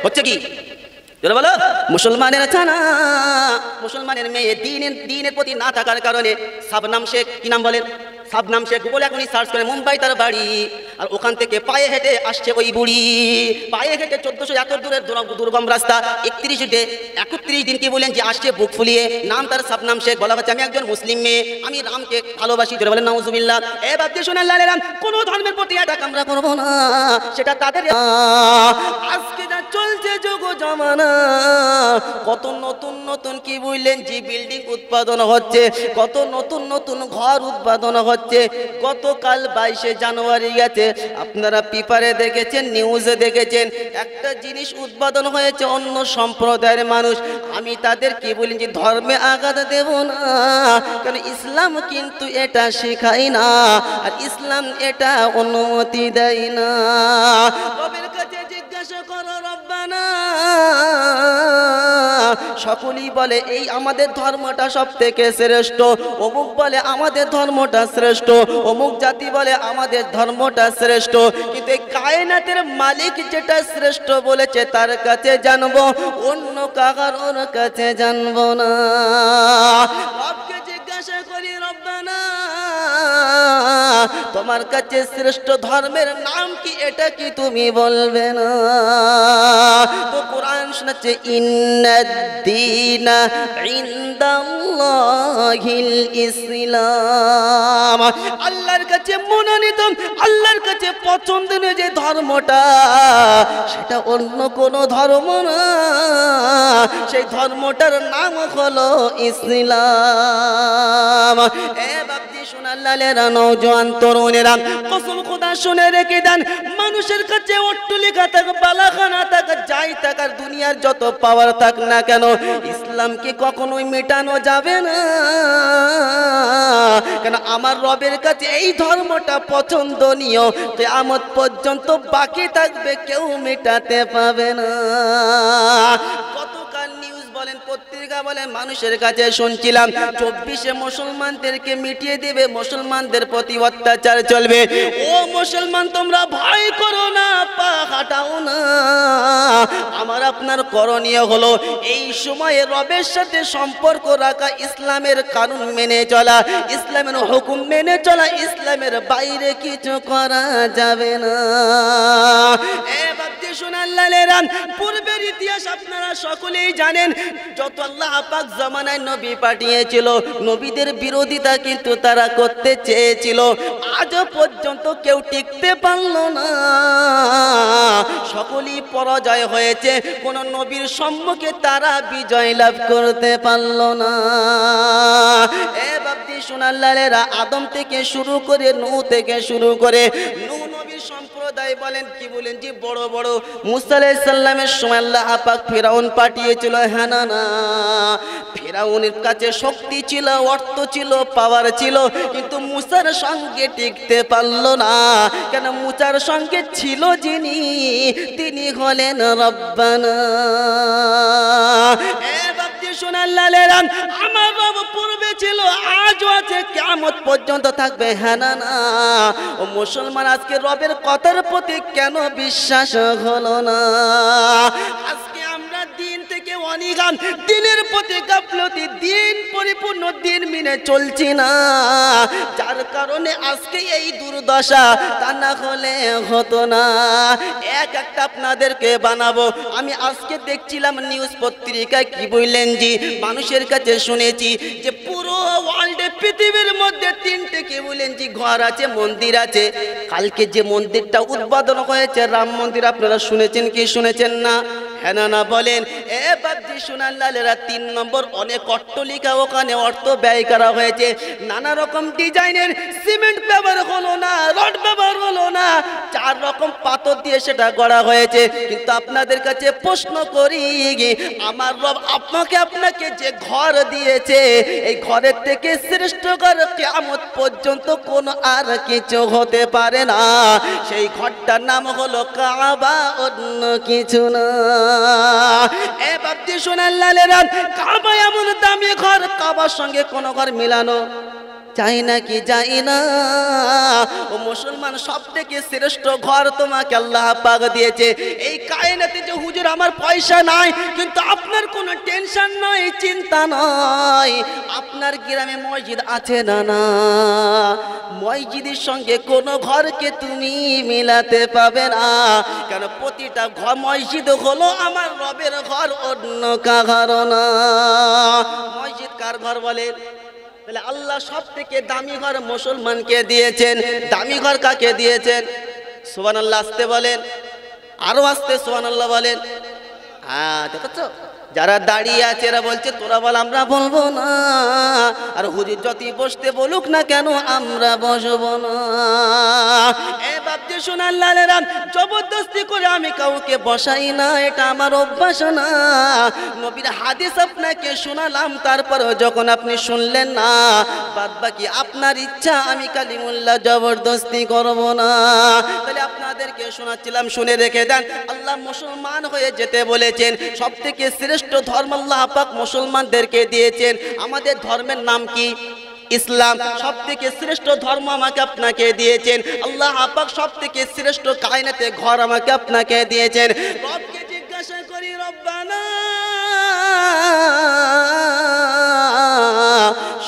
হচ্ছে কি বলো? মুসলমানের ছানা, মুসলমানের মেয়ে দিনের প্রতি না থাকার কারণে শাবনাম শেখ, কি নাম বলেন, শাবনাম শেখ বলে এখনই সার্চ করে, মুম্বাই তার বাড়ি, আর ওখান থেকে পায়ে হেঁটে আসছে ওই বুড়ি, পায়ে হেঁটে 1400 এত দূরের দুর্গম রাস্তা, 31 দিন কি বলেন যে আসছে বুক ফুলিয়ে। নাম তার শাবনাম শেখ, বলা হচ্ছে আমি একজন মুসলিম মেয়ে, আমি রামকে ভালোবাসি, ধরে বলেন নাউজুবিল্লাহ। এ বাপজি শোনেন লালেরাম, কোনো ধর্মের প্রতি অ্যাটাক আমরা করবো না, সেটা তাদের। আজকে যা চলছে যুগ জমানা, কত নতুন নতুন কি বললেন যে বিল্ডিং উৎপাদন হচ্ছে, কত নতুন নতুন ঘর উৎপাদন হচ্ছে। গতকাল 22শে জানুয়ারি গেছে, আপনারা পেপারে দেখেছেন, নিউজে দেখেছেন, একটা জিনিস উৎপাদন হয়েছে অন্য সম্প্রদায়ের মানুষ। আমি তাদের কি বলেন যে ধর্মে আঘাত দেব না, কারণ ইসলাম কিন্তু এটা শেখায় না, আর ইসলাম এটা অনুমতি দেয় না। রবের কাছে জিজ্ঞাসা করো, রব্বানা, সকলেই বলে এই আমাদের ধর্মটা সব থেকে শ্রেষ্ঠ, অমুক বলে আমাদের ধর্মটা শ্রেষ্ঠ, অমুক জাতি বলে আমাদের ধর্মটা শ্রেষ্ঠ, কিন্তু এই কায়নাতের মালিক যেটা শ্রেষ্ঠ বলেছে তার কাছে জানবো, অন্য কারোর কাছে জানবো না। রবকে জিজ্ঞাসা করি, রব্বানা তোমার কাছে শ্রেষ্ঠ ধর্মের নাম কি, এটা কি তুমি বলবে না? তো কোরআন শোনাচ্ছে, ইন্নাদ-দীনা ইনদাল্লাহিল ইসলাম, আল্লাহর কাছে মনোনীত, আল্লাহর কাছে পছন্দনীয় যে ধর্মটা, সেটা অন্য কোনো ধর্ম না, সেই ধর্মটার নাম হলো ইসলাম। এ বাপজি সোনাল্লালেরা, নওজোয়ান তরুণেরা, কসম খোদা শুনে রেখে দেন, মানুষের কাছে অট্টলিকা থাক, বালাখানা থাক, যাই থাক, আর দুনিয়ার যত পাওয়ার থাক না কেন, ইসলামকে কখনোই মেটানো যাবে না, কেন আমার রবের কাছে এই ধর্মটা পছন্দনীয়, কিয়ামত পর্যন্ত বাকি থাকবে, কেউ মেটাতে পাবে না। গতকাল নিউজ বলেন, পত্রিকা বলেন, মানুষের কাছে শুনছিলাম 24শে মুসলমানদেরকে মিটিয়ে দেবে, মুসলমানদের প্রতি অত্যাচার চলবে। ও মুসলমান, তোমরা ভয় করো না, পা হাঁটাও না, আমার আপনার করণীয় হলো এই সময়ে রবের সাথে সম্পর্ক রাখা, ইসলামের কানুন মেনে চলা, ইসলামের হুকুম মেনে চলা, ইসলামের বাইরে কিছু করা যাবে না। এ বাপজি সোনাল্লালেরা, পূর্বের ইতিহাস আপনারা সকলেই জানেন, যত আল্লাহ পাক জামানায় নবী পাঠিয়েছিল, নবীদের বিরোধিতা কিন্তু তারা করতে চেয়েছিল, আজও পর্যন্ত কেউ টিকতে পারল না, সকলেই পরাজয় হয়েছে, কোন নবীর সম্মুখে তারা বিজয় লাভ করতে পারল না। এ বাপজি সোনাল্লালেরা, আদম থেকে শুরু করে, নূহ থেকে শুরু করে, নূহ নবীর সম্প্রদায় বলেন কি বলেন যে বড় বড়, মুসা আলাইহিস সালামের সময় আল্লাহ পাক ফিরাউন পাঠিয়েছিল, হ্যাঁ না না, ফিরাউনের কাছে শক্তি ছিল, অর্থ ছিল, পাওয়ার ছিল, কিন্তু মুসার সঙ্গে টিকতে পারল না, কেন মুসার সঙ্গে ছিল যিনি, তিনি হলেন রব্বানা। এ বাপজি সোনাল্লালেরা, আমার রব পূর্বে ছিল, আজও আছে, কিয়ামত পর্যন্ত থাকবে, হ্যাঁ না না। ও মুসলমান, আজকে রবের কথার প্রতি কেন বিশ্বাস হলো না? আজকে আমরা দিন থেকে অনিগান, দিনের প্রতি গাফলতি, দিন পরিপূর্ণ দিন মেনে চলছি না, যার কারণে আজকে এই দুর্দশা, তা না হলে হতো না। একটা আপনাদেরকে বানাবো, আমি আজকে দেখছিলাম নিউজ পত্রিকায়, কি বললেন জি, মানুষের কাছে শুনেছি যে পুরো ওয়ার্ল্ডে, পৃথিবীর মধ্যে 3টে কি বললেন জি ঘর আছে, মন্দির আছে। কালকে যে মন্দিরটা উদ্বোধন হয়েছে, রাম মন্দির, আপনারা শুনেছেন কি শুনেছেন না? হ্যাঁ না না বলেন। এ বাপজি সোনাল্লালেরা, 3 নম্বর, অনেক অট্টলিকা ওখানে অর্থ ব্যয় করা হয়েছে, নানা রকম ডিজাইনের সিমেন্ট ব্যবহার হলো না, রড ব্যবহার হলো না, 4 রকম পাথর দিয়ে সেটা গড়া হয়েছে। কিন্তু আপনাদের কাছে প্রশ্ন করি, আমার রব আপনাকে যে ঘর দিয়েছে, এই ঘরের থেকে শ্রেষ্ঠ ঘর কিয়ামত পর্যন্ত কোন আর কিছু হতে পারে না। সেই ঘরটার নাম হলো কাবা, অন্য কিছু না। এ বাপজি সোনাল্লালেরা, কাবা এমন দামি ঘর, কাবার সঙ্গে কোন ঘর মিলানো চাই না কি যাই না ও মুসলমান, সব থেকে শ্রেষ্ঠ ঘর তোমাকে আল্লাহ পাক দিয়েছে। এই কায়নাতে যে হুজুর আমার পয়সা নাই, কিন্তু আপনার কোনো টেনশন নাই, চিন্তা নাই। আপনার গ্রামে মসজিদ আছে না? না, মসজিদের সঙ্গে কোনো ঘরকে তুমি মিলাতে পাবে না। কেন? প্রতিটা ঘর মসজিদ হলো আমার রবের ঘর, অন্য কার না। মসজিদ কার ঘর বলেন? তাহলে আল্লাহ সব থেকে দামি ঘর মুসলমানকে দিয়েছেন। দামি ঘর কাকে দিয়েছেন? সুবহানাল্লাহ আসতে বলেন, আরো আসতে সুবহানাল্লাহ বলেন। হ্যাঁ, দেখছো যারা দাঁড়িয়ে আছে এরা বলছে তোরা বল, আমরা বলবো না। আর হুজুর যতই বসতে বলুক না কেন, আমরা বসবো না। এ বাপজি শোনার লালেরা, জবরদস্তি করে আমি কাউকে বসাই না, এটা আমার অভ্যাস না। নবীর হাদিস আপনাকে শোনালাম, তারপরেও যখন আপনি শুনলেন না, বাদ বাকি আপনার ইচ্ছা, আমি কালিমুল্লাহ জবরদস্তি করব না। তাহলে আপনাদেরকে শোনাচ্ছিলাম, শুনে রেখে দেন। আল্লাহ মুসলমান হয়ে যেতে বলেছেন। সব থেকে শ্রেষ্ঠ ধর্ম আল্লাহ পাক মুসলমানদেরকে দিয়েছেন। আমাদের ধর্মের নাম কি? ইসলাম। সব থেকে শ্রেষ্ঠ ধর্ম আমাকে আপনাকে দিয়েছেন আল্লাহ পাক। সব থেকে শ্রেষ্ঠ কায়নাতে ঘর আমাকে আপনাকে দিয়েছেন। রবকে জিজ্ঞাসা করি, রব্বানা,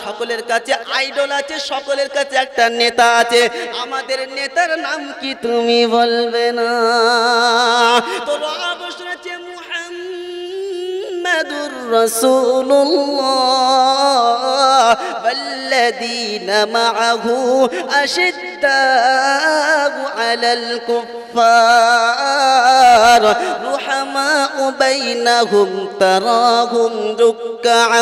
সকলের কাছে আইডল আছে, সকলের কাছে একটা নেতা আছে, আমাদের নেতার নাম কি তুমি বলবে না? তো রব শুনেছে মুহাম্মাদুর রাসূলুল্লাহ ওয়াল্লাযীনা মাআহু আশিদ্দাউ আলাল কুফফার রুহামাউ বাইনাহুম তারাহুম রুক্কা'আ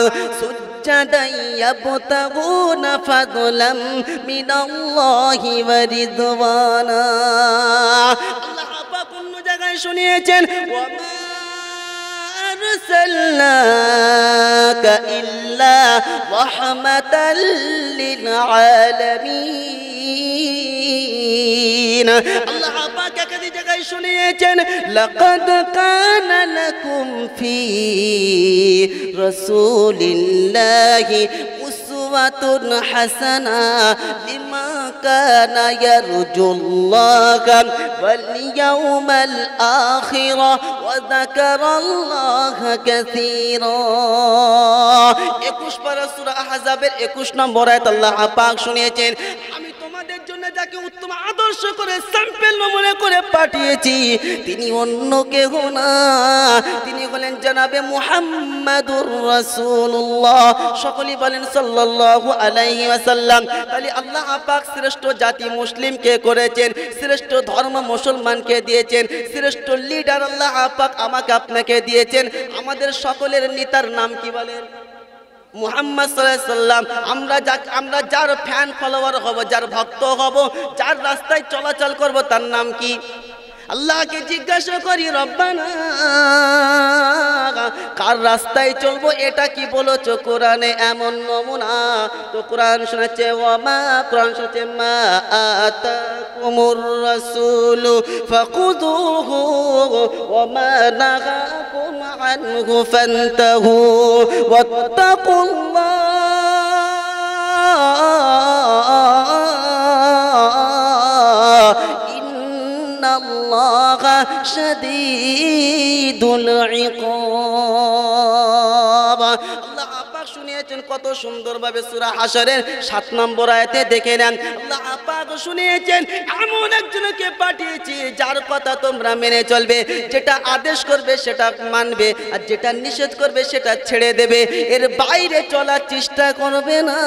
يبتغون فضلا من الله ورضوانا। আল্লাহ পাক অন্য জায়গায় শুনিয়েছেন, ওয়ামা আরসালনাকা ইল্লা রাহমাতাল লিল আলামিন। আল্লাহ পাক একাধিক জায়গায় শুনিয়েছেন, লাকাদ কানা লাকুম ফি রাসূলিল্লাহি উসওয়াতুন হাসানা লিমান কানা ইয়ারজুল্লাহা ওয়াল ইয়াওমাল আখির ওয়া যাকারাল্লাহা কাসীরা। 21 পারা সূরা আহজাবের 21 নম্বর আয়াত আল্লাহ পাক শুনিয়েছেন, আমি তোমাদের জন্য যাকে উত্তম আদর্শ করে স্যাম্পল নমুনা করে পাঠিয়েছি, তিনি অন্য কেউ না, তিনি হলেন জনাবে মুহাম্মাদুর রাসূলুল্লাহ। সকলেই বলেন সাল্লাল্লাহু আলাইহি ওয়াসাল্লাম। তাহলে আল্লাহ পাক শ্রেষ্ঠ জাতি মুসলিমকে করেছেন, শ্রেষ্ঠ ধর্ম মুসলমানকে দিয়েছেন, শ্রেষ্ঠ লিডার আল্লাহ পাক আমাকে আপনাকে দিয়েছেন। আমাদের সকলের নেতার নাম কি বলেন? মুহাম্মদ সাল্লাল্লাহু আলাইহি ওয়াসাল্লাম। আমরা যার ফ্যান ফলোয়ার হব, যার ভক্ত হব, যার রাস্তায় চলাচল করব, তার নাম কি? আল্লাহকে জিজ্ঞাসা করি, রব্বানা, কার রাস্তায় চলবো এটা কি বলেছো কোরআনে এমন নমুনা? তো কোরআন শোনাচ্ছে, ওয়ামা, কোরআন শোনাচ্ছে, মা আতাকুমুর রাসূলু ফাখুযুহু ওয়ামা নাহাকুম আনহু ফান্তাহু ওয়াত্তাকুল্লাহ ইন্নাল্লাহা শাদীদুল ইকাব। আল্লাহ পাক শুনিয়েছেন কত সুন্দরভাবে সূরা হাশরের 7 নম্বর আয়াতে দেখে নেন। আল্লাহ পাক শুনিয়েছেন, এমন একজনকে পাঠিয়েছি যার কথা তোমরা মেনে চলবে, যেটা আদেশ করবে সেটা মানবে, আর যেটা নিষেধ করবে সেটা ছেড়ে দেবে, এর বাইরে চলার চেষ্টা করবে না।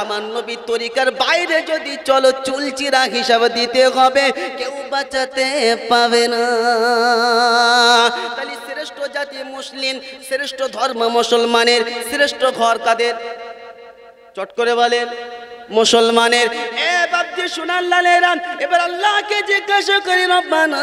আমার নবীর তরিকার বাইরে যদি চলো, চুলচিরা হিসাব দিতে হবে, কেউ বাঁচাতে পাবে না। তাহলে শ্রেষ্ঠ জাতি মুসলিম, শ্রেষ্ঠ ধর্ম মুসলমানের, শ্রেষ্ঠ ঘর কাদের? চট করে বলেন, মুসলমানের। এ বাপজি শোনার লালেরা, এবার আল্লাহকে জিজ্ঞাসা করি, রব্বানা,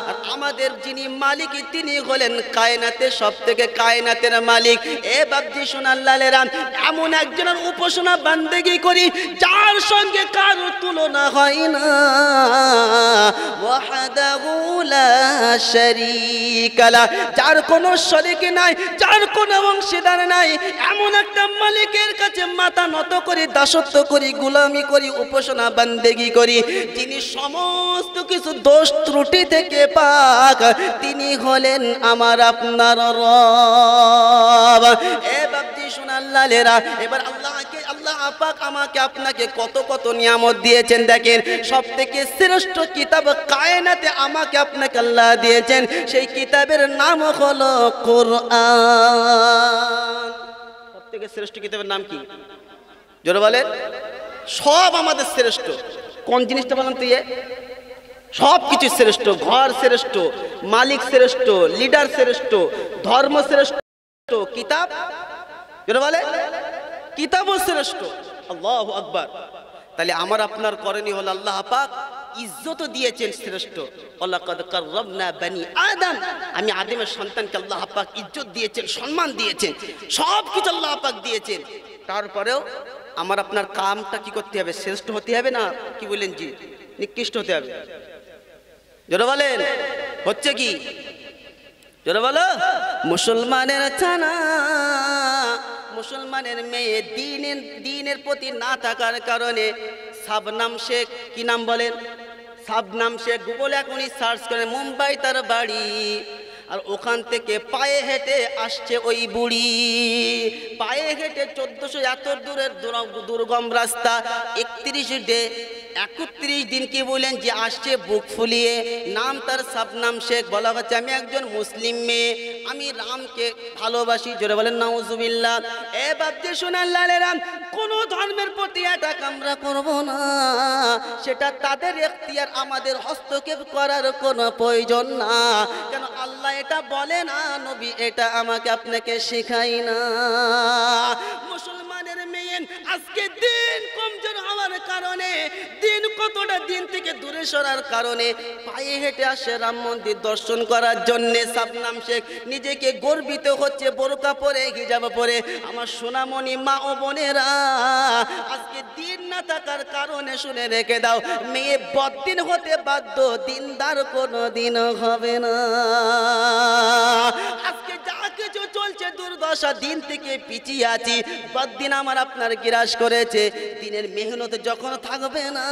আর আমাদের যিনি মালিক তিনি হলেন কায়নাতের সবথেকে কায়নাতের মালিক। এ বাপজি সোনাল্লালেরা, এমন একজনের উপাসনা বান্দেগি করি যার সঙ্গে কারো তুলনা হয় না, ওয়াহদাহু লা শারীকা লা, যার কোনো শরীক নাই, যার কোনো অংশীদার নাই, এমন একটা মালিকের কাছে মাথা নত করি, দাসত্ব করি, গোলামি করি, উপাসনা বান্দেগি করি, যিনি সমস্ত কিছু দোষ ত্রুটি থেকে পাক, তিনি হলেন আমার আপনার রব। এ বাপজি সোনাল্লালেরা, এবার আল্লাহ পাক আমাকে আপনাকে কত কত নিয়ামত দিয়েছেন। দেখেন, সব থেকে শ্রেষ্ঠ কিতাব কায়নাতে আমাকে আপনাকে আল্লাহ দিয়েছেন, সেই কিতাবের নাম হলো কোরআন। সব থেকে শ্রেষ্ঠ কিতাবের নাম কি? জোরে বলেন। সব আমাদের শ্রেষ্ঠ। কোন জিনিসটা বলেন তো? সব কিছু শ্রেষ্ঠ। ঘর শ্রেষ্ঠ, মালিক শ্রেষ্ঠ, লিডার শ্রেষ্ঠ, ধর্ম শ্রেষ্ঠ, কিতাব যেটা বলে কিতাবও শ্রেষ্ঠ। আল্লাহু আকবার। তাহলে আমার আপনার করণীয় হলো আল্লাহ পাক ইজ্জত দিয়েছেন শ্রেষ্ঠ। ওয়ালাকাদ কাররামনা বনি আদম, আমি আদমের সন্তানকে আল্লাহ পাক ইজ্জত দিয়েছেন, সম্মান দিয়েছেন, সব কিছু আল্লাহ পাক দিয়েছেন। তারপরেও আমার আপনার কামটা কি করতে হবে? শ্রেষ্ঠ হতে হবে না? কি বলেন জি? নিকৃষ্ট হতে হবে। জোরে বলেন, হচ্ছে কি? জোরে বলো। মুসলমানের ছানা, মুসলমানের মেয়ে দিনের প্রতি না থাকার কারণে শাবনাম শেখ, কি নাম বলেন? শাবনাম শেখ। গুগলে এখনই সার্চ করেন, মুম্বাই তার বাড়ি, আর ওখান থেকে পায়ে হেঁটে আসছে ওই বুড়ি, পায়ে হেঁটে 1400 এত দূরের দুর্গম রাস্তা, 31 দিন কি বলেন যে আসছে বুক ফুলিয়ে। নাম তার শাবনাম শেখ। বলা হচ্ছে আমি একজন মুসলিম মেয়ে, আমি রামকে ভালোবাসি। জোরে বলেন নাউজুবিল্লাহ। এ বাপজি সোনাল্লালেরা, কোন ধর্মের প্রতি অ্যাটাক আমরা করব না, সেটা তাদের এখতিয়ার, আমাদের হস্তক্ষেপ করার কোনো প্রয়োজন না। কেন আল্লাহ এটা বলে না, নবী এটা আমাকে আপনাকে শেখাই না। মুসলমানের মেয়ে আজকে দিন কমজোর হওয়ার কারণে, দিন কতটা দিন থেকে দূরে সরার কারণে পায়ে হেঁটে আসে রাম মন্দির দর্শন করার জন্য। শাবনাম শেখ নিজেকে গর্বিত হচ্ছে, বোরকা পরে, হিজাব পরে। আমার সোনামণি মা ও বোনেরা, আজকে দিন না থাকার কারণে শুনে রেখে দাও, মেয়ে বদ্দিন হতে বাধ্য, দিনদার কোনো দিন হবে না। আজকে যা কিছু চলছে দুর্দশা, দিন থেকে পিছিয়ে আছি, বদ্দিন আমার আপনার গ্রাস করেছে। দিনের মেহনত যখন থাকবে না,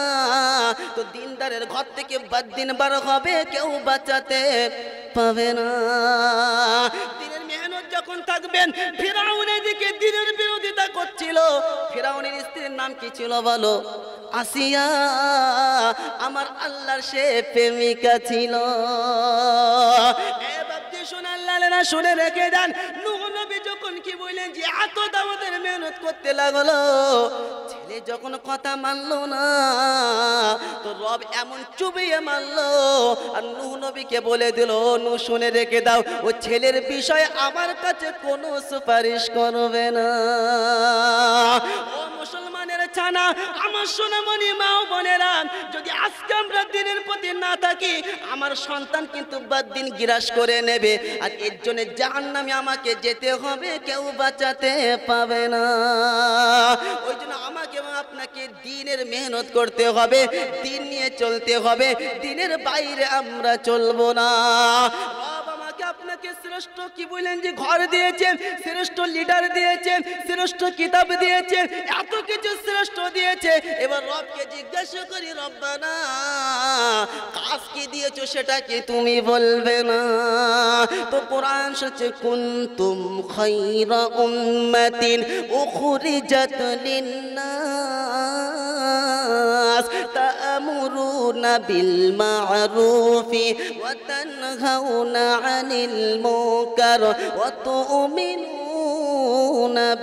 তো দিনদারের ঘর থেকে বদ্দিন বার হবে, কেউ বাঁচাতে পাবে না। দিনের মেহনত যখন থাকবেন, ফিরাউন এদিকে দিনের বিরোধিতা করছিল। ফিরাউনের স্ত্রীর নাম কি ছিল বলো? আসিয়া। আমার আল্লাহর সে প্রেমিকা ছিল। সোনাল্লালেরা শুনে রেখে দেন, নূহ নবী যখন কি বললেন যে এত দাওয়াতের মেহনত করতে লাগলো, ছেলে যখন কথা মানলো না, তো রব এমন চুবিয়ে মারলো, আর নূহ নবীকে বলে দিল, নূহ শুনে রেখে দাও, ও ছেলের বিষয়ে আমার কাছে কোনো সুপারিশ করবে না। ও মুসলমানের ছানা, আমার সোনামণি মা ও বোনেরা, যদি আজকে আমরা দিনের প্রতি না থাকি, আমার সন্তান কিন্তু বদ্দিন গ্রাস করে নেবে, আর এর জন্য জাহান্নামে আমাকে যেতে হবে, কেউ বাঁচাতে পাবে না। ওই জন্য আমাকে এবং আপনাকে দিনের মেহনত করতে হবে, দিন নিয়ে চলতে হবে, দিনের বাইরে আমরা চলবো না। আপনাকে শ্রেষ্ঠ কি বলেন যে ঘর দিয়েছেন, শ্রেষ্ঠ লিডার দিয়েছেন, শ্রেষ্ঠ কিতাব দিয়েছেন, এত কিছু শ্রেষ্ঠ দিয়েছে। এবার রবকে জিজ্ঞাসা করি, রব্বানা কাজ কি দিয়েছো সেটা কি তুমি বলবে না? তো কোরআন সচ্ছে, কুনতুম খায়রা উম্মাতিন উখরিজাত লিন্নাস তা'মুরুনা বিল মা'রুফি ওয়া তানহাউনা আনিল মুনকার ওয়া তু'মিনুনা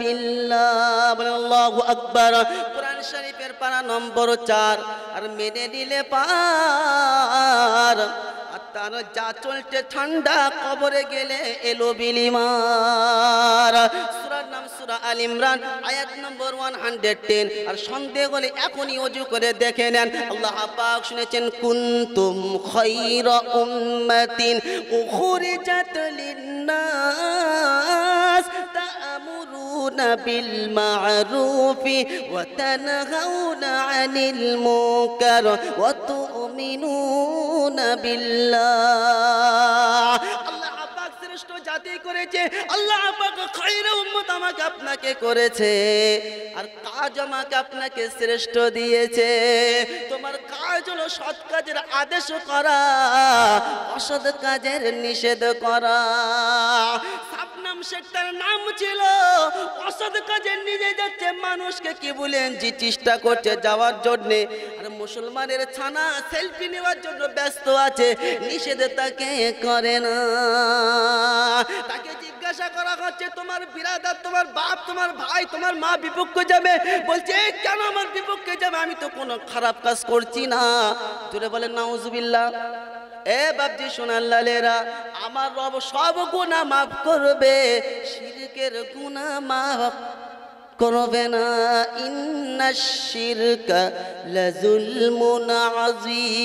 বিল্লাহ। আল্লাহু আকবার। কোরআন শরীফের পারা নম্বর 4। আর মেনে নিলে পার, আর তার যা চলছে ঠান্ডা, কবরে গেলে এলো বিলিমার। সূরার নাম সূরা আল ইমরান, আয়াত নম্বর 110। আর সন্দেহ হলে এখনই ওযু করে দেখে নেন। আল্লাহ পাক শুনেছেন, কুনতুম খায়রা উম্মাতিন উখরিজাত লিন-নাস তা'মুরুনা বিল মা'রুফি ওয়া তানহাউনা আনিল মুনকার ওয়া তু'মিনুনা বিল্লাহ। আল্লাহ পাক শ্রেষ্ঠ জাতি করেছে, আল্লাহ পাক খায়রা উম্মত আমাকে আপনাকে করেছে, আর কাজ আমাকে আপনাকে শ্রেষ্ঠ দিয়েছে। তোমার কাজ হলো সৎ কাজের আদেশ করা, অসৎ কাজের নিষেধ করা। সাবনাম শেখ তার নাম ছিল, অসৎ কাজে নিজে যাচ্ছে, মানুষকে কি বলেন যে চেষ্টা করছে যাওয়ার জন্যে, আর মুসলমানের ছানা সেলফি নেওয়ার জন্য ব্যস্ত আছে, নিষেধ তাকে করে না। তাকে জিজ্ঞাসা করা হচ্ছে, তোমার বিরাদার, তোমার বাপ, তোমার ভাই, তোমার মা বিপক্ষে যাবে, বলছে কেন আমার বিপক্ষে যাবে, আমি তো কোনো খারাপ কাজ করছি না। জোরে বলেন নাউজুবিল্লাহ। এ বাপজি শোনান লালেরা, আমার রব সব গুনাহ মাফ করবে, শিরকের গুনাহ মাফ করবে না। ইন্নাশ শিরকা লাযুলমুন আযীম।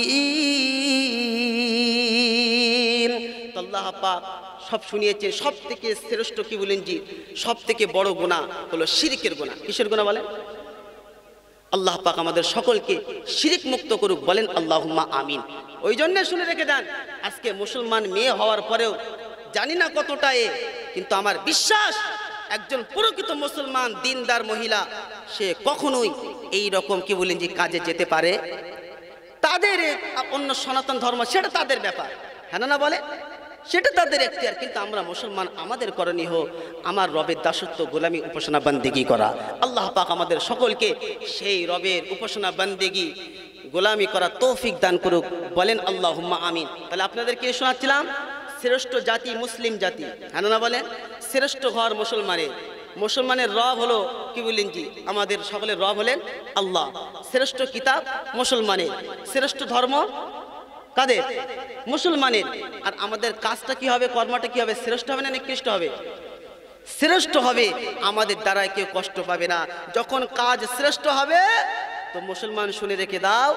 আল্লাহ পাক সব শুনিয়েছেন। সব থেকে শ্রেষ্ঠ কি বলেন জি, সব থেকে বড় গুনাহ হলো শিরকের গুনাহ। কিসের গুনাহ বলেন? আল্লাহ পাক আমাদের সকলকে শিরক মুক্ত করুক, বলেন আল্লাহুম্মা আমিন। ওই জন্য শুনে রেখে দেন, আজকে মুসলমান মেয়ে হওয়ার পরেও জানি না কতটা কিন্তু আমার বিশ্বাস একজন প্রকৃত মুসলমান দিনদার মহিলা সে কখনোই এই রকম কি বলেন যে কাজে যেতে পারে। তাদের অন্য সনাতন ধর্ম সেটা তাদের ব্যাপার, হ্যাঁ না বলে, সেটা তাদের এখতিয়ার। কিন্তু আমরা মুসলমান, আমাদের করণীয় হোক আমার রবের দাসত্ব, গোলামি, উপাসনা বান্দেগি করা। আল্লাহ পাক আমাদের সকলকে সেই রবের উপাসনা বান্দেগি, গোলামি করা তৌফিক দান করুক, বলেন আল্লাহুম্মা আমিন। তাহলে আপনাদেরকে শোনাচ্ছিলাম শ্রেষ্ঠ জাতি মুসলিম জাতি, হ্যাঁ না বলেন, শ্রেষ্ঠ ঘর মুসলমানের। মুসলমানের রব হলো কি বলেন জি, আমাদের সকলের রব হলেন আল্লাহ। শ্রেষ্ঠ কিতাব মুসলমানের, শ্রেষ্ঠ ধর্ম কাদের? মুসলমানের। আর আমাদের কাজটা কি হবে, কর্মটা কি হবে? শ্রেষ্ঠ হবে না নিকৃষ্ট হবে? শ্রেষ্ঠ হবে। আমাদের দ্বারাই কেউ কষ্ট পাবে না। যখন কাজ শ্রেষ্ঠ হবে তো মুসলমান শুনে রেখে দাও,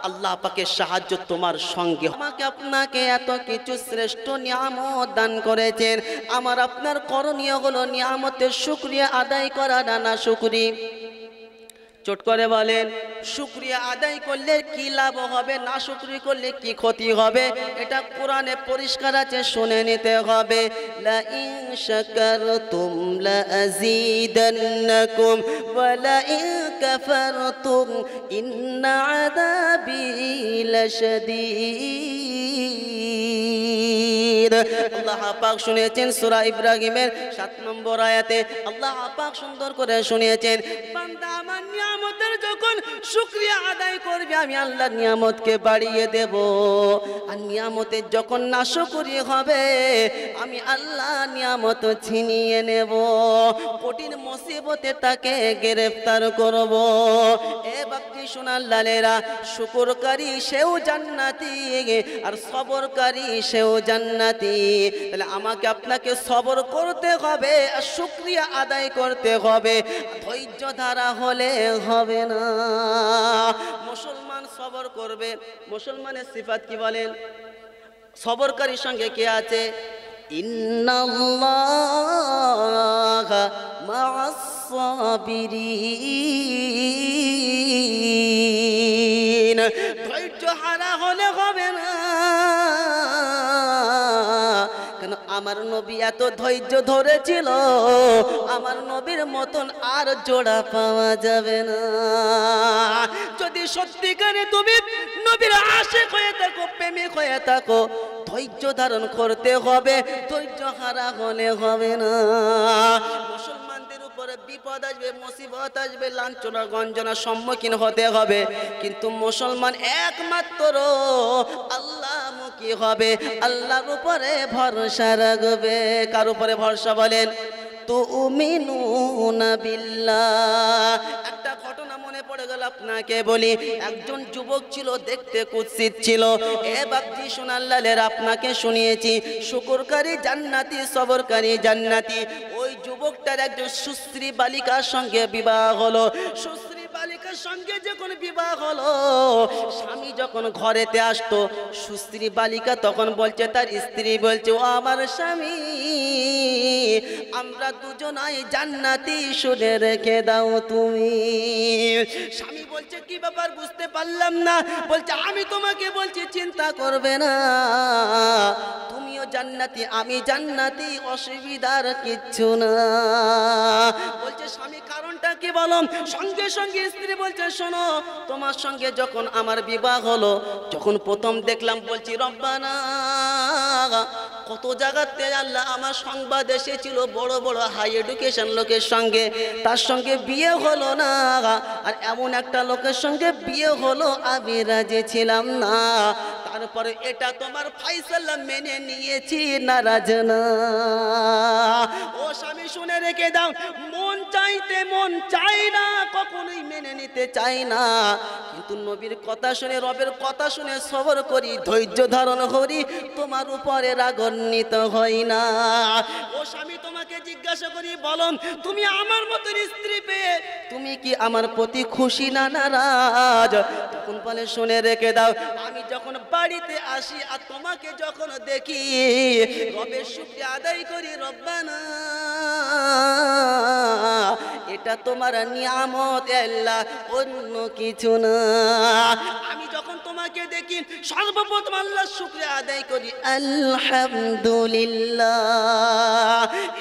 আল্লাহ পাকের সাহায্য তোমার সঙ্গে। আমাকে আপনাকে এত কিছু শ্রেষ্ঠ নিয়ামত দান করেছেন, আমার আপনার করণীয় হলো নিয়ামতের শুকরিয়া আদায় করা, না শুকরি। চট করে বলেন, শুকরিয়া আদায় করলে কি লাভ হবে, না শুকরি করলে কি ক্ষতি হবে? এটা কোরআনে পরিষ্কার আছে, শুনে নিতে হবে। লা ইন শাকারতুম লা আযীদান্নাকুম ওয়া লা ইন কাফারতুম ইন্না আযাবি লাশাদীদ। আল্লাহ পাক শুনেছেন সূরা ইব্রাহিমের 7 নম্বর আয়াতে, আল্লাহ পাক সুন্দর করে শুনিয়েছেন, বান্দা আমার নিয়ামতের যখন শুকরিয়া আদায় করবে আমি আল্লাহর নিয়ামতকে বাড়িয়ে দেব, আর নিয়ামতের যখন নাশকরি হবে আমি আল্লাহ নিয়ামত ছিনিয়ে নেব, কঠিন মুসিবতে তাকে গ্রেফতার করব। এ বাপজি শোনার লালেরা, শুকরকারী সেও জান্নাতি আর সবরকারী সেও জান্নাতি। তাহলে আমাকে আপনাকে সবর করতে হবে আর শুকরিয়া আদায় করতে হবে, ধৈর্য ধারা হলে হবে না। মুসলমান সবর করবে। মুসলমানের সিফাত কি বলেন? সবরকারীর সঙ্গে কে আছে? ইন্নাল্লাহা মা'আস সাবিরিন। ধৈর্য হারা হলে হবে না। কেন? আমার নবী এত ধৈর্য ধরেছিল, আমার নবীর মতন আর জোড়া পাওয়া যাবে না। যদি সত্যিকারে তুমি নবীর আশিক হয়ে থাকো, প্রেমিক হয়ে থাকো, ধৈর্য ধারণ করতে হবে, ধৈর্য হারা হলে হবে না। মুসলমানদের উপরে বিপদ আসবে, মুসিবত আসবে, লাঞ্ছনা গঞ্জনার সম্মুখীন হতে হবে, কিন্তু মুসলমান একমাত্র আল্লাহমুখী হবে, আল্লাহর উপরে ভরসা রাখবে। কার উপরে ভরসা বলেন? তুমিনুনা বিল্লাহ। একটা ঘটনা মনে পড়ে গেল আপনাকে বলি, একজন যুবক ছিল, দেখতে কুৎসিত ছিল। এ বাপজি সোনাল্লালের আপনাকে শুনিয়েছি, শুকরকারী জান্নাতি, সবরকারী জান্নাতি। ওই যুবকটার একজন সুশ্রী বালিকার সঙ্গে বিবাহ হলো। সুশ্রী বালিকার সঙ্গে যখন বিবাহ হলো, স্বামী যখন ঘরেতে আসতো, সুশ্রী বালিকা তখন বলছে, তার স্ত্রী বলছে, ও আমার স্বামী, আমরা দুজনাই জান্নাতি, শুনে রেখে দাও তুমি। স্বামী বলছে, কি ব্যাপার, বুঝতে পারলাম না। বলছে, আমি তোমাকে বলছি চিন্তা করবে না, তুমিও জান্নাতি, আমি জান্নাতি, অসুবিধার কিচ্ছু না। বলছে, স্বামী কারণটা কি বলো। সঙ্গে সঙ্গে স্ত্রী বলছে, শোনো, তোমার সঙ্গে যখন আমার বিবাহ হলো, যখন প্রথম দেখলাম, বলছি রব্বানা, কত জায়গাতে আল্লাহ আমার সংবাদ এসেছিল, বড় বড় হাই এডুকেশন লোকের সঙ্গে, তার সঙ্গে বিয়ে হলো না। আর এমন একটা লোকের সঙ্গে বিয়ে হলো, আমি রাজি ছিলাম না। তারপরে এটা তোমার ফাইসালা, মেনে নিয়েছি, নারাজ না। ও স্বামী শুনে রেখে দাও, মন চাইতে মন চাই না, কখনোই মেনে নিতে চাই না, কিন্তু নবীর কথা শুনে, রবের কথা শুনে সবর করি, ধৈর্য ধারণ করি, তোমার উপরে রাগান্বিত হই না। ও স্বামী, তোমাকে জিজ্ঞাসা করি, বলো, তুমি আমার মতন স্ত্রী পেয়ে তুমি কি আমার প্রতি খুশি না নারাজ? তখন বলে, শুনে রেখে দাও, আমি যখন বাড়িতে আসি আর তোমাকে যখন দেখি, রবের শুকরিয়া আদায় করি, রব্বানা, এটা তোমার নিয়ামত আল্লাহ, অন্য কিছু না। আমি যখন তোমাকে দেখি, সর্বপ্রথম আল্লাহর শুকরিয়া আদায় করি, আলহামদুলিল্লাহ।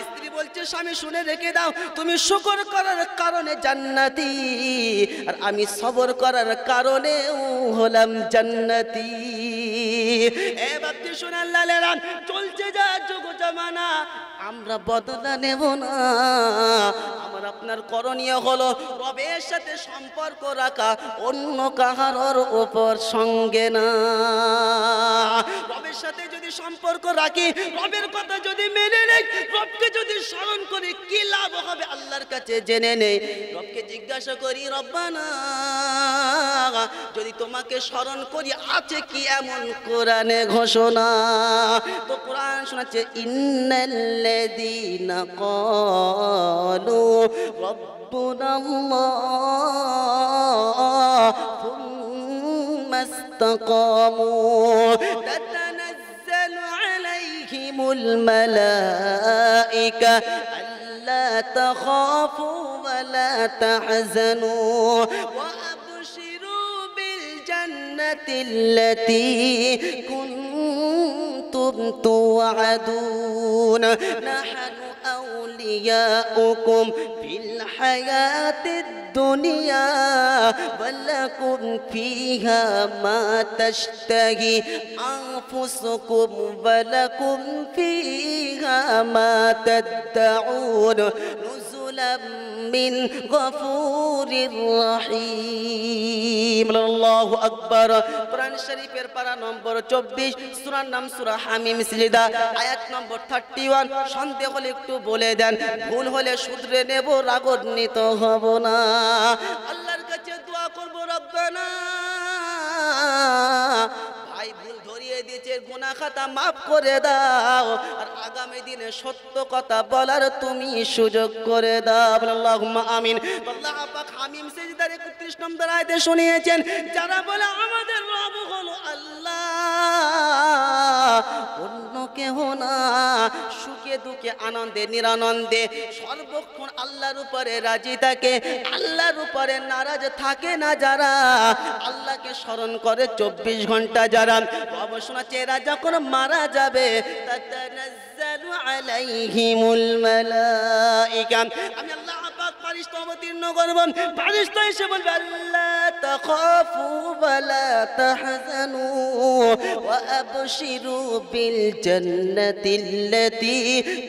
স্ত্রী বলছে, স্বামী শুনে রেখে দাও, তুমি শুকর করার কারণে জান্নাতি, আর আমি সবর করার কারণেও হলাম জান্নাতি। এ বাপজি সোনাল্লালেরা, চলছে যা যুগ জামানা, আমরা বদলা নেব না। আমার আপনার করণীয় হলো রবের সাথে সম্পর্ক রাখা, অন্য কাহার উপর সঙ্গে না। রবের সাথে যদি সম্পর্ক রাখি, রবের কথা যদি মেনে নেই, রবকে যদি স্মরণ করি, কি লাভ হবে আল্লাহর কাছে জেনে নেই। রবকে জিজ্ঞাসা করি, রব্বানা, যদি তোমাকে স্মরণ করি, আছে কি এমন কোরআনে ঘোষণা? তো কোরআন শোনাচ্ছে, ইন্নাল্লাযীনা ক্বালু রাব্বুনাল্লাহ থুম্মা ইসতাকামু তাতানাজ্জালু আলাইহিমুল মালায়েকা আল্লা তাখাফু ওয়া লা তাহজানু ওয়া আবশিরু বিল জান্নাতিল্লাতী কুনতুম তুআদুন নাহনু আউলিয়াউকুম ফিল হায়াতিদ দুনিয়া ওয়া লাকুম ফিহা মা তাশতাহি আনফুসুকুম ওয়া লাকুম ফিহা মা তাদউন নুজুলাম মিন গফুরির রহিম। আল্লাহু আকবার। কোরআন শরীফের পারা নম্বর 24, সূরার নাম সূরা হামিম সিজদা, আয়াত নম্বর 31। সন্দেহ হলে একটু বলে দেন, ভুল হলে শুধরে নেব, রাগান্বিত হব না। আল্লাহর কাছে দোয়া করব, রব্বানা, ভাই ভুল ধরিয়ে দিয়েছে, গুনাহ খাতা মাফ করে দাও, আর আগামী দিনে সত্য কথা বলার তুমি সুযোগ করে দাও। আল্লাহুম্মা আমিন। আল্লাহ পাক হামিম সিজদার 31 নম্বর আয়াতে শুনিয়েছেন, যারা বলে আমাদের রব হলো আল্লাহ, অন্য কেহ না, সুখে দুঃখে আনন্দে নিরানন্দে সর্বক্ষণ আল্লাহর উপরে রাজি থাকে, আল্লাহর উপরে নারাজ থাকে না, যারা আল্লাহকে স্মরণ করে 24 ঘন্টা, যারা রব শোনাচ্ছে, এরা যখন মারা যাবে, তাতানাজ্জালু আলাইহিমুল মালায়েকা, আমি আল্লাহ পাক ফারিস্তা অবতীর্ণ করব, ফারিস্তা এসে বলবে, আল্লাহ তাখাফু ওয়া লা তাহজানু ওয়া আবশিরু বিল জান্নাতিল্লাতী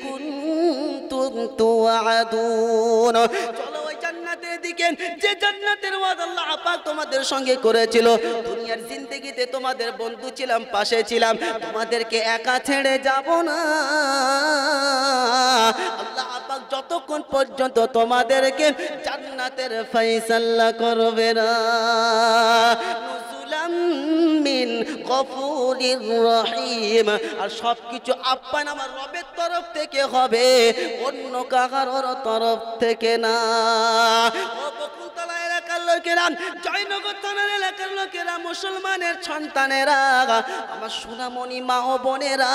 কুনতুম তুআদুন। চলো ওই জান্নাতের দিকে, যে জান্নাতের ওয়াদা আল্লাহ পাক তোমাদের সঙ্গে করেছিল। দুনিয়ার জিন্দেগিতে তোমাদের বন্ধু ছিলাম, পাশে ছিলাম, তোমাদেরকে একা ছেড়ে যাব না। আল্লাহ পাক পাক যতক্ষণ পর্যন্ত তোমাদেরকে জান্নাতের ফয়সালা করবে না। মিন গফুরির রহিম, আর সবকিছু আপ্যায়ন আমার রবের তরফ থেকে হবে, অন্য কারোর তরফ থেকে না। ও বকুলতলা এলাকার লোকেরা, জয়নগর থানার এলাকার লোকেরা, মুসলমানের সন্তানেরা, আমার সোনামণি মা ও বোনেরা,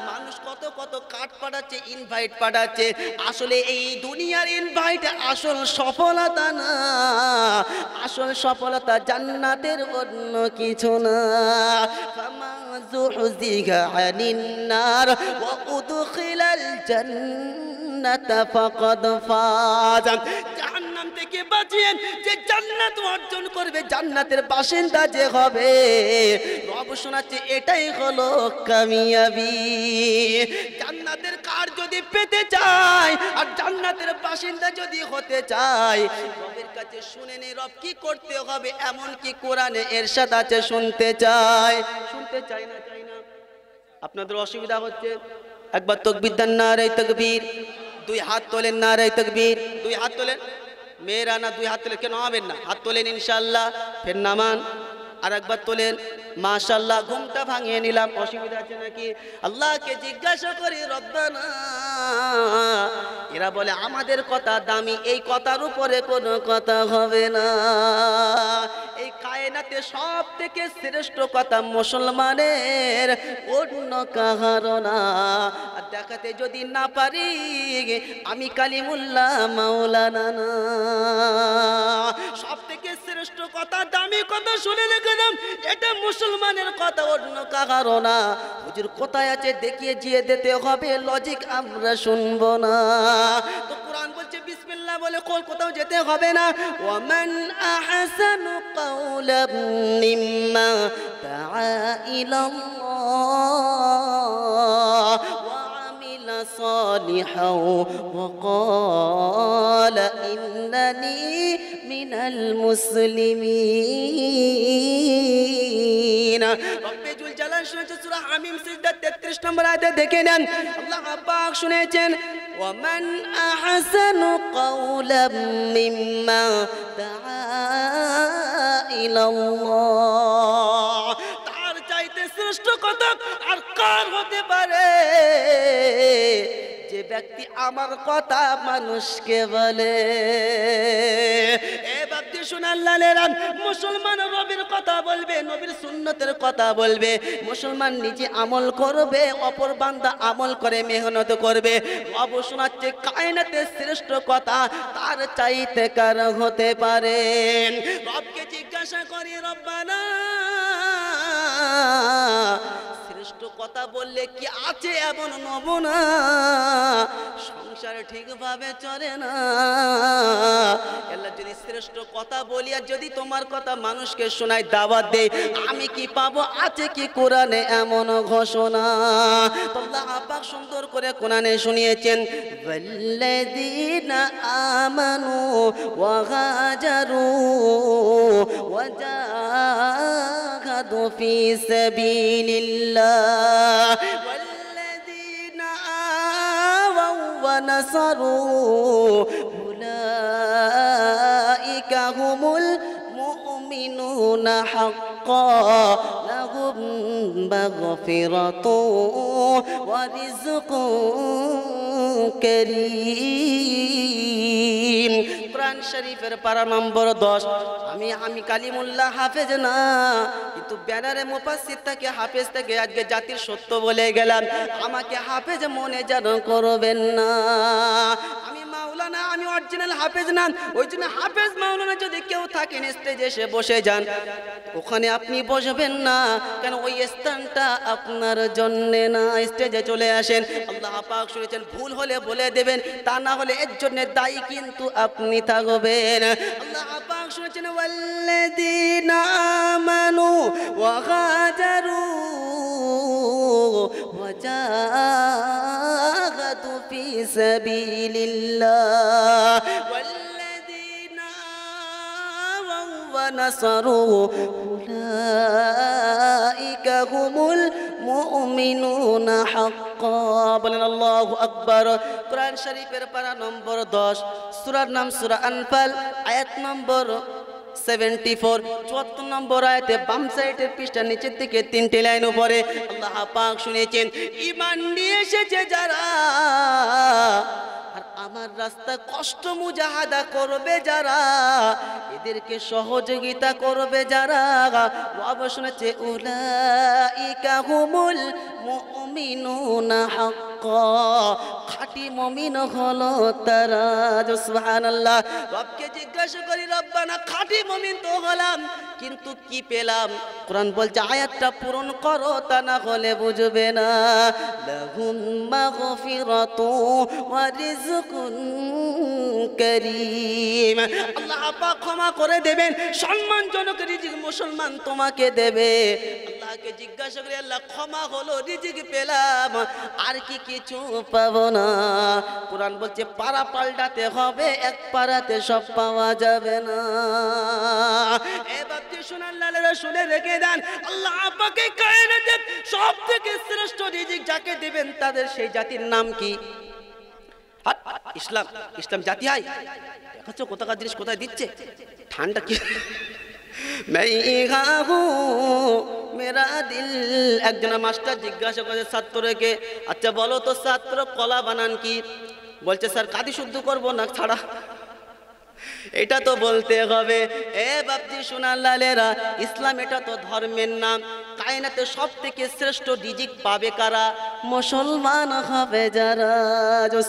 মানুষ কত কত কার্ড পাঠাচ্ছে, ইনভাইট পাঠাচ্ছে, আসলে এই দুনিয়ার ইনভাইট আসল সফলতা না। আসল সফলতা জান্নাতের অন্য কিছু না। ফামাযুহজিহা আনিন নার ওয়া উদখিলাল জান্নাতা ফাকাদ ফাজ। জাহান্নাম থেকে বাঁচিয়ে যে জান্নাত অর্জন করবে, জান্নাতের বাসিন্দা যে হবে, রব শোনাচ্ছে এটাই হলো কামিয়াবি। জান্নাতের কার যদি পেতে চায় আর জান্নাতের বাসিন্দা যদি হতে চায়, রবের কাছে শুনে নেই রব কি করতে হবে, এমন কি কোরআনে ইরশাদ আছে, শুনতে চাই না চাই না। আপনাদের অসুবিধা হচ্ছে, একবার তাকবীর দেন, নারে তাকবীর, দুই হাত তোলেন, নারে তাকবীর, দুই হাত তোলেন। মেয়েরা না দুই হাত তোলেন, কেন নামাবেন না? হাত তোলেন ইনশাআল্লাহ, ফের নামান, আর একবার তোলেন। মাশাআল্লাহ, ঘুমটা ভাঙিয়ে নিলাম, অসুবিধা আছে নাকি? আল্লাহকে জিজ্ঞাসা করি, রব্বানা, এরা বলে আমাদের কথা দামি, এই কথার উপরে কোনো কথা হবে না। এই কায়নাতে সব থেকে শ্রেষ্ঠ কথা মুসলমানের, অন্য কাহারও না। আর দেখাতে যদি না পারি আমি কালিমুল্লাহ মাওলানা না। সব থেকে শ্রেষ্ঠ কথা, দামি কথা শুনে রেখে দাম, এটা মুসলমানের কথা, অন্য কাহারও না। হুজুর কোথায় আছে দেখিয়ে জিয়ে দিতে হবে, লজিক আমরা শুনবো না। তো কোরআন বলছে বিসমিল্লাহ বলে কোথাও যেতে হবে না। ওয়ামান আহসানু কাওলাম মিম্মা দাআ ইলাল্লাহ ওয়া আমিলা সালিহাও ওয়া ক্বালা ইন্নানি মিনাল মুসলিমিন। রব্বুল জালাল শুনেছেন সূরা হামিম সিজদা 33 নম্বর আয়াতে, দেখে নেন আল্লাহ পাক শুনেছেন, ওয়ামান আহসানু কাওলাম মিম্মা দাআ ইলাল্লাহ। তার চাইতে শ্রেষ্ঠ কথা আর কার হতে পারে, যে ব্যক্তি আমার কথা মানুষকে বলে। এ ব্যক্তি শুনে আল্লাহ নেরান, মুসলমান রবের কথা বলবে, নবীর সুন্নতের কথা বলবে, মুসলমান নিজে আমল করবে, অপর বান্দা আমল করে মেহনত করবে। রব শোনাচ্ছে কায়নাতের শ্রেষ্ঠ কথা, তার চাইতে কার হতে পারে? রবকে জিজ্ঞাসা করি, রব্বানা, শ্রেষ্ঠ কথা বললে কি আছে এমন নমুনা? সংসার ঠিকভাবে চলে না। আল্লাহ, যদি শ্রেষ্ঠ কথা বলি আর যদি তোমার কথা মানুষকে শোনাই, দাওয়াত দেই, আমি কি পাবো? আছে কি কোরআনে এমন ঘোষণা? আল্লাহ পাক সুন্দর করে কোরআনে শুনিয়েছেন, ওয়াল্লাযীনা আমানু ওয়া হাজারু ওয়া জাহাদু ফি সাবিলিল্লাহ ওয়াল্লাযীনা আওয়াউ ওয়া নাসারু উলাইকা হুমুল মুমিনুনা হাক্কান লাহুম মাগফিরাতুন ওয়া রিজকুন কারীম। কোরআন শরীফের পারা নম্বর 10। আমি কালিমুল্লাহ হাফেজ না, কিন্তু ব্যানারে মুফাসসির থেকে হাফেজ থেকে আজকে জাতির সত্য বলে গেলাম। আমাকে হাফেজ মনে যেন করবেন না। আমি মাওলানা, আমি অরিজিনাল হাফেজ না। ওই জন্য হাফেজ মাওলানা যদি কেউ থাকেন স্টেজে এসে বসে যান, ওখানে আপনি বসবেন না, কেন ওই স্থানটা আপনার জন্যে না। স্টেজে চলে আসেন। আল্লাহ পাক শুনেছেন, ভুল হলে বলে দেবেন, তা না হলে এর জন্য দায়ী কিন্তু আপনি থাকবেন। আল্লাহ পাক শুনেছেন, ওয়াল্লাযীনা আমানু ওয়া হাজারু ওয়া জাহাদু ফি সাবিলিল্লাহ ওয়াল্লাযীনা نصروا أولئك هم المؤمنون حقا বলেন আল্লাহু আকবার কোরআন শরীফের পারা নম্বর 10 সূরার নাম সূরা আনফাল আয়াত নম্বর 74 74 নম্বর আয়াতে বাম সাইডের পৃষ্ঠার নিচের দিকে 3টি লাইন উপরে আল্লাহ পাক শুনেছেন ঈমান নিয়ে এসেছে যারা আর আমার রাস্তা কষ্ট মুজাহাদা করবে যারা এদেরকে সহযোগিতা করবে যারা রব শুনেছে উলাইকা হুমুল মুমিনুনা হাক্কা খাঁটি মুমিন হলো তারা সুবহানাল্লাহ রবকে জিজ্ঞাসা করি রব্বানা খাঁটি মুমিন তো হলাম কিন্তু কি পেলাম কোরআন বলছে আয়াতটা পূরণ করো তা না হলে বুঝবে না লাহুম মাগফিরাতু ওয়া রিজকুন কারীম আল্লাহ পাক ক্ষমা করে দেবেন সম্মানজনক রিজিক মুসলমান তোমাকে দেবে আল্লাহকে জিজ্ঞাসা করি আল্লাহ ক্ষমা হলো রিজিক পেলাম আর কি কিছু পাবো না কোরআন বলছে পারা পাল্টাতে হবে এক পারাতে সব পাওয়া যাবে না এবার শুনে আল্লাহর শুনে রেখে দেন আল্লাহ পাকে কায়নাতের সবথেকে শ্রেষ্ঠ রিজিক যাকে দিবেন তাদের সেই জাতির নাম কি ইসলাম ইসলাম জাতি হয় দেখাচ্ছ কোথাকার জিনিস কোথায় দিচ্ছে ঠান্ডা কি মেরা দিল একজন মাস্টার জিজ্ঞাসা করে ছাত্রকে আচ্ছা বলো তো ছাত্র কলা বানান কি বলছে স্যার কাদি শুদ্ধ করবো না ছাড়া এটা তো বলতে হবে এ বাপজি সোনালালেরা ইসলাম এটা তো ধর্মের নাম কায়নাতে সব থেকে শ্রেষ্ঠ রিজিক পাবে কারা মুসলমান হবে যারা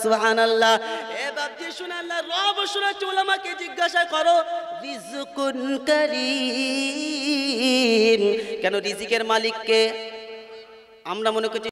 সুবহানাল্লাহ এ বাপজি সোনাল্লাহ রব শুনাচ্ছে উলামাকে জিজ্ঞাসা করো রিজকুন কারীম কেন রিজিকের মালিককে আমরা মনে করছি